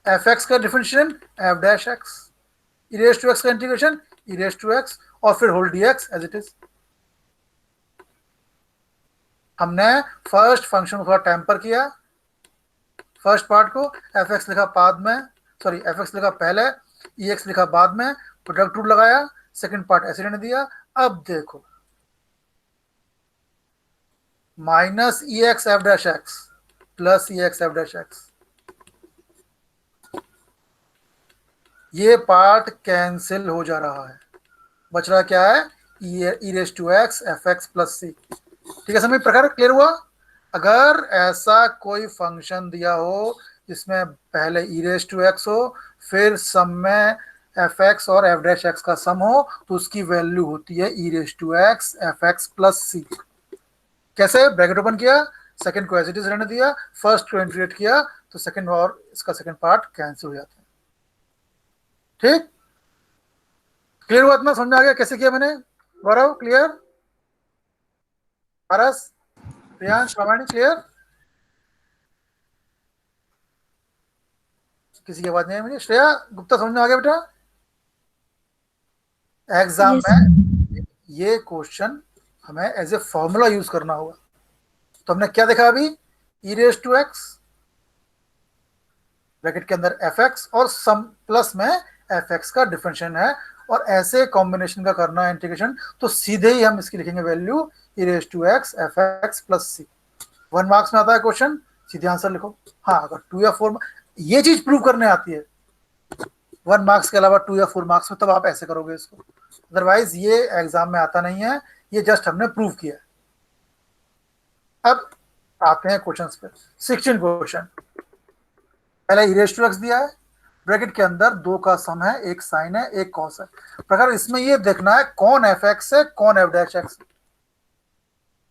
f x का differentiation f dash x, e raise to x का integration e raise to x और फिर whole d x as it is. हमने first function को थोड़ा temper किया, first part को f x लिखा बाद में सॉरी एफ एक्स लिखा पहले, ई एक्स लिखा बाद में, प्रोडक्ट रूल लगाया, सेकंड पार्ट ऐसे रहने दिया। अब देखो minus e x f dash x plus e x f dash x, ये पार्ट कैंसिल हो जा रहा है, बच रहा क्या है, e raise to x f x plus c. ठीक है, सभी प्रकार क्लियर हुआ। अगर ऐसा कोई फंक्शन दिया हो जिसमें पहले ई रेस टू एक्स हो, फिर सम में एफ एक्स और एफ डैश एक्स का सम हो, तो उसकी वैल्यू होती है e raise to x f x plus c. कैसे, ब्रैकेट ओपन किया, सेकंड को एज इट इज रहने दिया, फर्स्ट को इंटीग्रेट किया, तो सेकंड और इसका सेकंड पार्ट कैंसिल हो जाता है। ठीक, क्लियर हुआ? इतना समझ आ गया कैसे किया मैंने? गौरव क्लियर? पारस, प्रियांश, प्रामाणिक क्लियर? किसी की आवाज नहीं है मुझे। श्रेया गुप्ता समझ में आ गया बेटा? एग्जाम यस में ये क्वेश्चन हमें एज ए फॉर्मूला यूज करना होगा। तो हमने क्या देखा अभी, ई रेस टू एक्स ब्रैकेट के अंदर एफ एक्स और सम प्लस में एफ एक्स का डिफरेंशिएशन है, और ऐसे कॉम्बिनेशन का करना है इंटीग्रेशन, तो सीधे ही हम इसकी लिखेंगे value e raise to x f x plus c. 1 marks में आता है क्वेश्चन, सीधे आंसर लिखो। हाँ, अगर 2 या 4 ये चीज प्रूव करने आती है 1 मार्क्स के अलावा 2 या 4 मार्क्स में, तब आप ऐसे करोगे इसको, अदरवाइज ये एग्जाम में आता नहीं है, ये जस्ट हमने प्रूव किया है। अब आते हैं क्वेश्चंस पे। 16 क्वेश्चन, पहले ई रेस टू एक्स दिया है, ब्रैकेट के अंदर 2 का सम है, एक साइन है एक कॉस है। प्रकार इसमें ये देखना है कौन एफ एक्स है कौन एफ डैश एक्स है।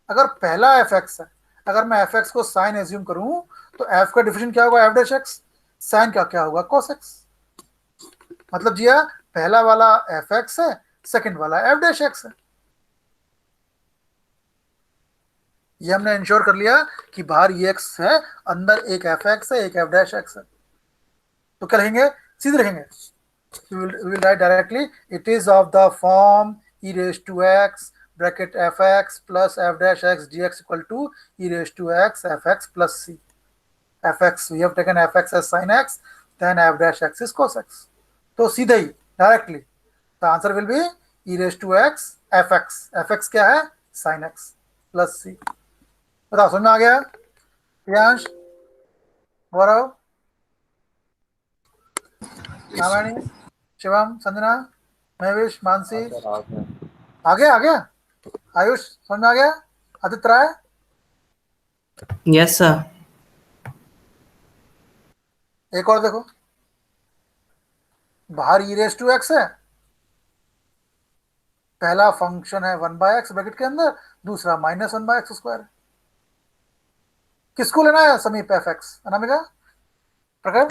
अगर पहला एफ एक्स है, अगर मैं एफ एक्स को साइन एज्यूम करूं, तो एफ का डिफिनेशन क्या होगा, एफ डैश एक्स, साइन का क्या होगा, कॉस एक्स। मतलब जी पहला वाला एफ एक्स है, सेकंड वाला एफ डैश एक्स है। ये हमने इंश्योर कर लिया कि बाहर ये एक्स है, अंदर एक एफ एक्स है एक एफ डैश एक्स है। तो क्या लिखेंगे, सीधे लिखेंगे, we will write directly it is of the form e raised to x bracket fx plus f dash x dx equal to e raised to x fx plus c. fx we have taken fx as sin x, then f dash x is cos x. तो सीधे ही directly the answer will be e raised to x fx, fx क्या है, sin x plus c। बताओ समझ में आ गया? प्रियांश, गौरव, रामायणी, शिवम, संजना, महेश, मानसी, आ गया आ गया? आयुष समझ में आ गया? आदित्य राय, यस सर। एक और देखो, बाहर ई रेस टू एक्स है, पहला फंक्शन है 1/x ब्रैकेट के अंदर, दूसरा -1/x स्क्वायर है। किसको लेना है समीप, एफ एक्स, अनामिका, प्रखर,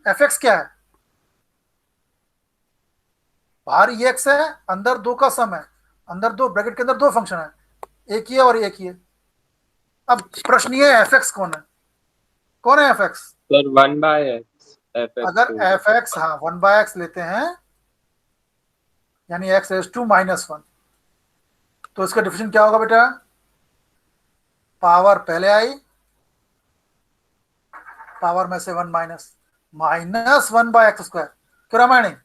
एफ एक्स क्या है, बाहर ई एक्स है, अंदर 2 का सम है, अंदर 2 ब्रैकेट के अंदर 2 फंक्शन है, एक ही है और एक ही है। अब प्रश्न ये एफ एक्स कौन है, कौन है एफ एक्स? सर 1/x अगर एफ एक्स, हाँ 1/x लेते हैं, यानी x रेज टू -1, तो इसका डिफिनेशन क्या होगा बेटा, पावर पहले आई, पावर में से 1 -1/x स्क्वायर। क्यों रामायणी,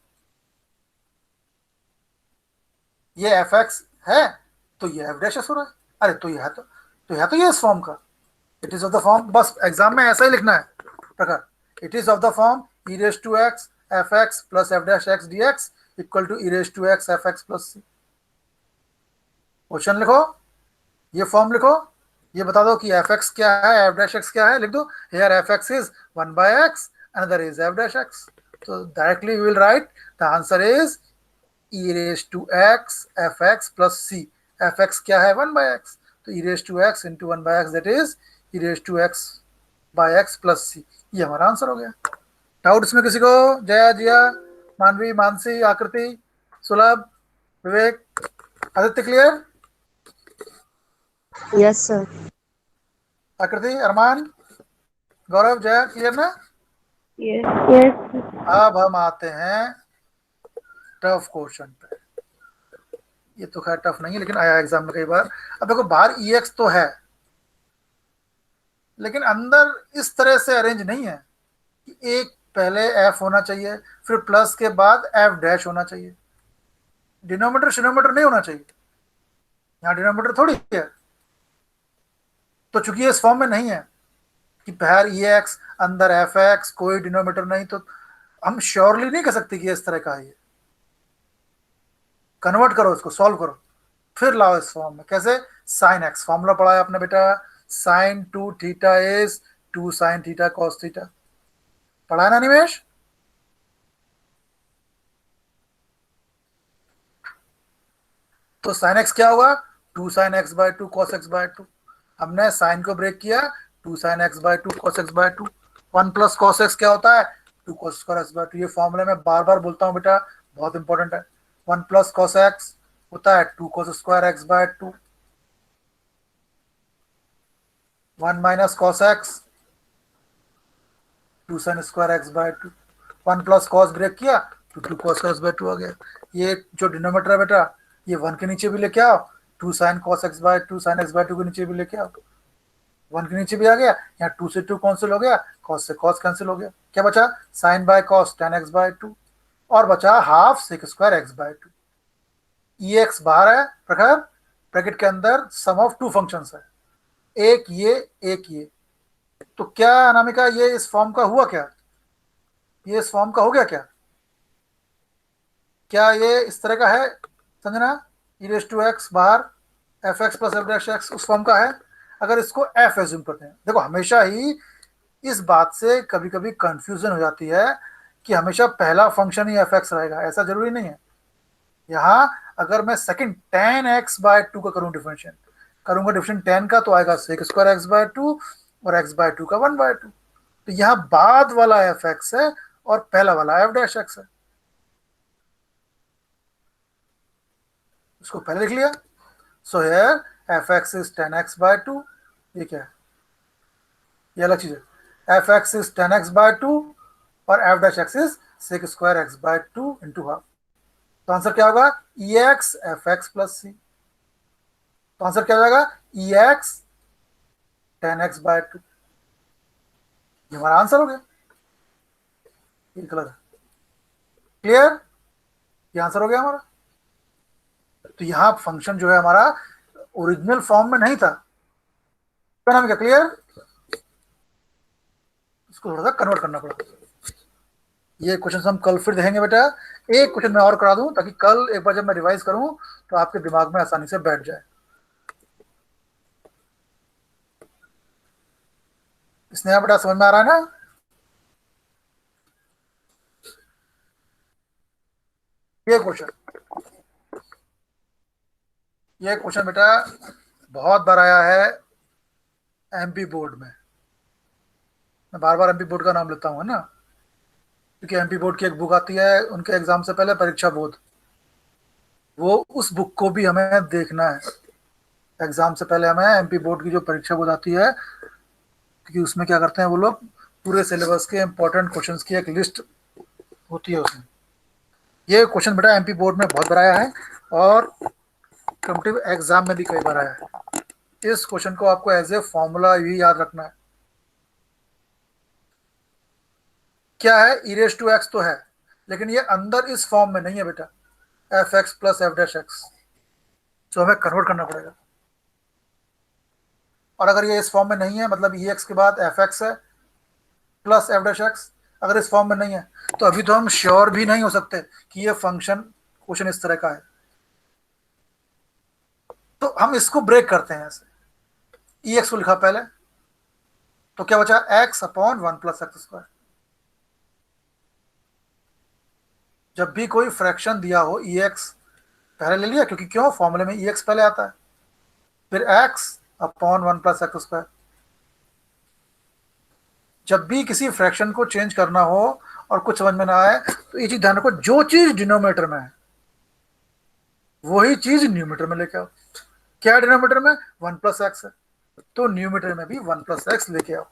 ये एफ एक्स है तो ये एफ डैश हो रहा है, अरे तो यह तो ये इस फॉर्म का, it is of the form, बस एग्जाम में ऐसा ही लिखना है प्रकार, it is of the form e raise to x f x plus f dash x d x equal to e raise to x f x plus c. Question लिखो, ये form लिखो, ये बता दो कि एफ एक्स क्या है F dash x क्या है, लिख दो here f x is 1/x another is f dash x. तो directly we will write the answer is e raised to x fx plus c। fx क्या है, 1/x, तो e raised to x into 1/x that is e raised to x by x plus c। ये हमारा answer हो गया। Doubt इसमें किसी को? जया, जिया, मानवी, मानसी, आकृति, सुलभ, विवेक, आदित्य क्लियर? Yes sir. आकृति, अरमान, गौरव, जया क्लियर ना? यस। अब हम आते हैं टफ क्वेश्चन पे। ये तो खैर टफ नहीं है, लेकिन आया एग्जाम में कई बार। अब देखो बाहर ई एक्स तो है, लेकिन अंदर इस तरह से अरेंज नहीं है कि एक पहले एफ होना चाहिए, फिर प्लस के बाद एफ डैश होना चाहिए। डिनोमीटर शिनोमीटर नहीं होना चाहिए, यहाँ डिनोमीटर थोड़ी है। तो चूंकि ये इस फॉर्म में नहीं है कि बाहर ई एक्स अंदर एफ एक्स, कोई डिनोमीटर नहीं, तो हम श्योरली नहीं कह सकते कि ये इस तरह का है। ये कन्वर्ट करो, इसको सॉल्व करो, फिर लाओ इस फॉर्म में। कैसे? साइन एक्स फॉर्मूला पढ़ा है आपने बेटा, sine two theta is two sine theta cos theta, पढ़ा है ना निमेश? तो साइन एक्स क्या होगा? Two sine x by two cos x by two. हमने साइन को ब्रेक किया, two sine x by two cos x by two. One plus cos x क्या होता है? Two cos square x by two. ये फॉर्मूले में बार बार बोलता हूँ बेटा, बहुत इंपॉर्टेंट है। वन प्लस कॉस एक्स होता है two cos square x by two. One minus cos x two sine square x by two. One plus cos break किया तो two cos x by two आ गया। ये जो डिनोमीटर है बेटा, ये वन के नीचे भी लेके आओ, two sine cos x by two sine x by two के नीचे भी लेके आओ, वन के नीचे भी आ गया। यहाँ टू से टू कैंसिल हो गया, कॉस से कॉस कैंसिल हो गया, क्या बचा? Sine by cos tan x by two, और बचा half sec square x by two. E x बाहर है, प्रखर ब्रैकेट के अंदर सम ऑफ टू फंक्शंस है, एक ये एक ये। तो क्या अनामिका, ये इस फॉर्म का हुआ क्या? ये इस फॉर्म का हो गया क्या? क्या ये इस तरह का है संजना? ई रेस टू एक्स बाहर, F x plus f dash x उस फॉर्म का है। अगर इसको एफ एज्यूम करते हैं, देखो हमेशा ही इस बात से कभी कभी कंफ्यूजन हो जाती है कि हमेशा पहला फंक्शन ही एफ एक्स रहेगा, ऐसा जरूरी नहीं है। यहाँ अगर मैं second tan x by two का करूँ डिफरेंशिएट, करूंगा डिफरेंट टेन का, तो आएगा sec square x by two और एक्स बाय टू का वन बाय टू। तो यहाँ बाद वाला एफ एक्स है और पहला वाला एफ डैश एक्स है, उसको पहले लिख लिया। So here f x is tan x by two, ये क्या है? ये अलग चीज है। F x is tan x by two और f dash x is sec square x by two into half. तो आंसर क्या होगा? E x f x plus c. तो आंसर क्या हो जाएगा? E x tan x by two. ये हमारा आंसर हो गया, ये कलर है। क्लियर? ये आंसर हो गया हमारा। तो यहाँ फंक्शन जो है हमारा ओरिजिनल फॉर्म में नहीं था, क्या नाम है? क्या क्लियर? इसको थोड़ा सा कन्वर्ट करना पड़ा। ये क्वेश्चन हम कल फिर देखेंगे बेटा। एक क्वेश्चन मैं और करा दूं ताकि कल एक बार जब मैं रिवाइज करूं तो आपके दिमाग में आसानी से बैठ जाए। स्नेहा बेटा समझ में आ रहा है ना? ये क्वेश्चन, ये क्वेश्चन बेटा बहुत बार आया है एमपी बोर्ड में। मैं बार बार एमपी बोर्ड का नाम लेता हूँ ना, क्योंकि एमपी बोर्ड की एक बुक आती है उनके एग्जाम से पहले, परीक्षा बोध। वो उस बुक को भी हमें देखना है एग्जाम से पहले। हमें एमपी बोर्ड की जो परीक्षा बोध आती है, क्योंकि उसमें क्या करते हैं वो लोग, पूरे सिलेबस के इंपॉर्टेंट क्वेश्चंस की एक लिस्ट होती है उसमें। ये क्वेश्चन बेटा एमपी बोर्ड में बहुत बार आया है और कॉम्पिटिटिव एग्जाम में भी कई बार आया है। इस क्वेश्चन को आपको एज ए फॉर्मूला भी याद रखना है। क्या है? ई रेस टू एक्स तो है, लेकिन ये अंदर इस फॉर्म में नहीं है बेटा, F x plus f dash x, तो हमें कन्वर्ट करना पड़ेगा। और अगर ये इस फॉर्म में नहीं है, मतलब ई एक्स के बाद एफ एक्स है प्लस एफ डैश एक्स, अगर इस फॉर्म में नहीं है, तो अभी तो हम श्योर भी नहीं हो सकते कि ये फंक्शन क्वेश्चन इस तरह का है। तो हम इसको ब्रेक करते हैं ऐसे। ई एक्स को लिखा पहले, तो क्या बचा? X upon one plus x square. जब भी कोई फ्रैक्शन दिया हो, ई एक्स पहले ले लिया, क्योंकि क्यों? फॉर्मूले में ई एक्स पहले आता है, फिर x upon one plus x square. जब भी किसी फ्रैक्शन को चेंज करना हो और कुछ समझ में ना आए, तो ये चीज ध्यान रखो, जो चीज डिनोमीटर में है वही चीज न्यूमीटर में लेके आओ। क्या डिनोमीटर में? वन प्लस एक्स है, तो न्यूमीटर में भी वन प्लस एक्स लेके आओ।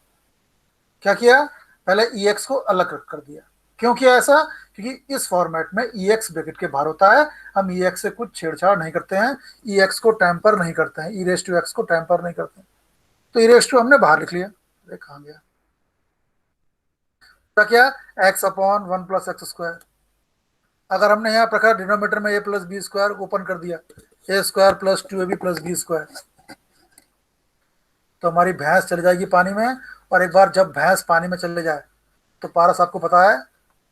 क्या किया? पहले ई एक्स को अलग कर दिया। क्यों किया ऐसा? क्योंकि इस फॉर्मेट में ई एक्स ब्रैकेट के बाहर होता है, हम ई एक्स से कुछ छेड़छाड़ नहीं करते हैं, ई एक्स को टेम्पर नहीं करते हैं, ई रेस टू एक्स को टेम्पर नहीं करते हैं। तो ई रेस टू हमने बाहर लिख लिया। अरे कहाँ गया? क्या x upon 1 plus x square. अगर हमने यहाँ प्रकार डिनोमीटर में a plus b square open कर दिया, a square plus 2ab plus b square, तो हमारी भैंस चली जाएगी पानी में। और एक बार जब भैंस पानी में चले जाए तो पारस आपको पता है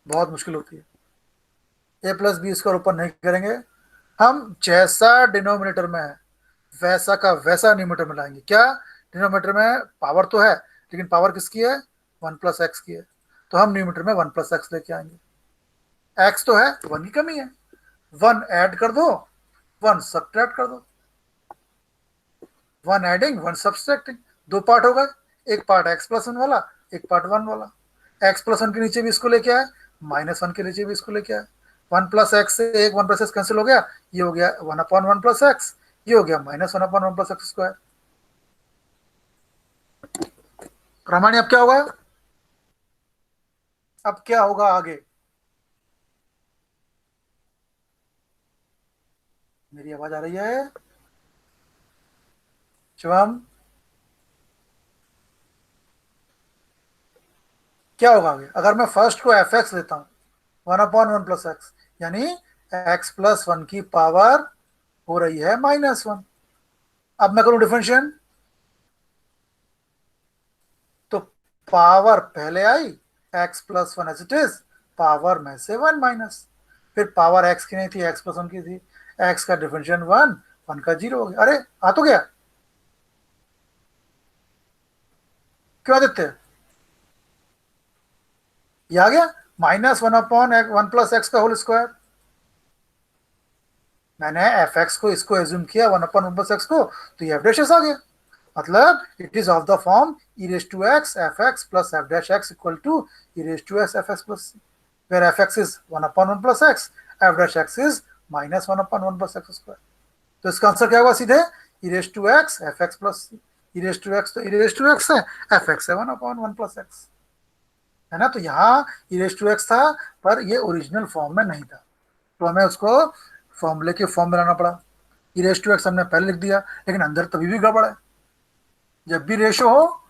बहुत मुश्किल होती है। a plus b square open नहीं करेंगे हम, जैसा डिनोमिनेटर में है वैसा का वैसा न्यूमरेटर में लाएंगे। क्या डिनोमिनेटर में पावर तो है, लेकिन पावर किसकी है, 1 प्लस एक्स की है, तो हम न्यूमरेटर में 1 प्लस एक्स लेके आएंगे। एक्स तो है, 1 की कमी है, 1 ऐड कर दो, 1 सब्ट्रैक्ट कर दो। 1 एडिंग 1 सब्सट्रैक्टिंग, दो पार्ट हो गए, एक पार्ट एक्स प्लस 1 वाला, एक पार्ट 1 वाला। एक्स प्लस 1 के नीचे भी इसको लेके आए, माइनस 1 के नीचे भी इसको लेके आए। 1 प्लस एक्स से एक 1 प्लस एक्स कैंसिल हो गया, ये हो गया 1 अपॉन 1 प्लस एक्स, ये हो गया minus 1 upon 1 plus x square. प्रामाण्य अब क्या होगा, अब क्या होगा आगे, मेरी आवाज आ रही है शिवम, क्या होगा आगे। अगर मैं फर्स्ट को एफ एक्स लेता हूं, 1 अपॉन 1 प्लस एक्स, यानी एक्स प्लस 1 की पावर हो रही है -1। अब मैं करूं डिफरेंशिएशन, तो पावर पहले आई x plus 1 as it is, power में से 1 माइनस, फिर पावर एक्स की नहीं थी, एक्स प्लस 1 की थी, एक्स का डिफरेंशिएशन 1, 1 का 0 हो गया। अरे आ तो गया, क्यों आदित्य, ये आ गया -1 अपॉन 1 प्लस एक्स का होल स्क्वायर। मैंने एफ एक्स को इसको एज्यूम किया 1 अपॉन 1 प्लस एक्स को, तो ये एफ डैश आ गया। मतलब it is of the form e raised to x f x plus f dash x equal to e raised to x f x plus c, where f x is 1 upon 1 plus x, f dash x is minus 1 upon 1 plus x square। तो इसका answer क्या होगा सीधे, e raised to x f x plus c। e raised to x तो e raised to x है, f x है 1 upon 1 plus x, है ना। तो यहाँ e raised to x था, पर ये ओरिजिनल फॉर्म में नहीं था, तो हमें उसको फॉर्मूले के फॉर्म में लाना पड़ा। e raised to x हमने पहले लिख दिया, लेकिन अंदर तभी भी गड़बड़ है। जब भी रेशो हो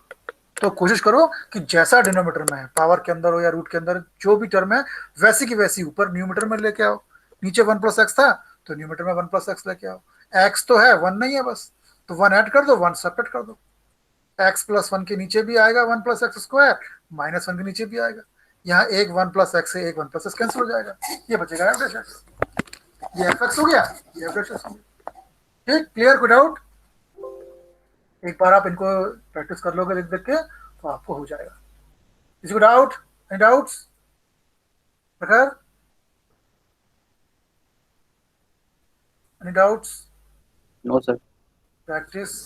तो कोशिश करो कि जैसा डिनोमीटर में है, पावर के अंदर हो या रूट के अंदर, जो भी टर्म है वैसी की वैसी ऊपर न्यूमीटर में लेके आओ। नीचे 1 प्लस एक्स था तो न्यूमीटर में 1 प्लस एक्स लेके आओ। एक्स तो है, 1 नहीं है बस, तो 1 ऐड कर दो, 1 सब्ट्रैक्ट कर दो। एक्स प्लस 1 के नीचे भी आएगा 1 प्लस एक्स स्क्वायर, -1 के नीचे भी आएगा। यहाँ एक 1 प्लस एक्स से एक 1 प्लस एक्स कैंसिल हो जाएगा, ये बचेगा एफ डैश एक्स। ये एफ एक्स हो गया, ये एफ डैश एक्स हो गया। ठीक, क्लियर, कोई डाउट। एक बार आप इनको प्रैक्टिस कर लोगे लिख देख के तो आपको हो जाएगा। किसी को डाउट, एनी डाउट्स प्रखर, any doubts. No, sir. Practice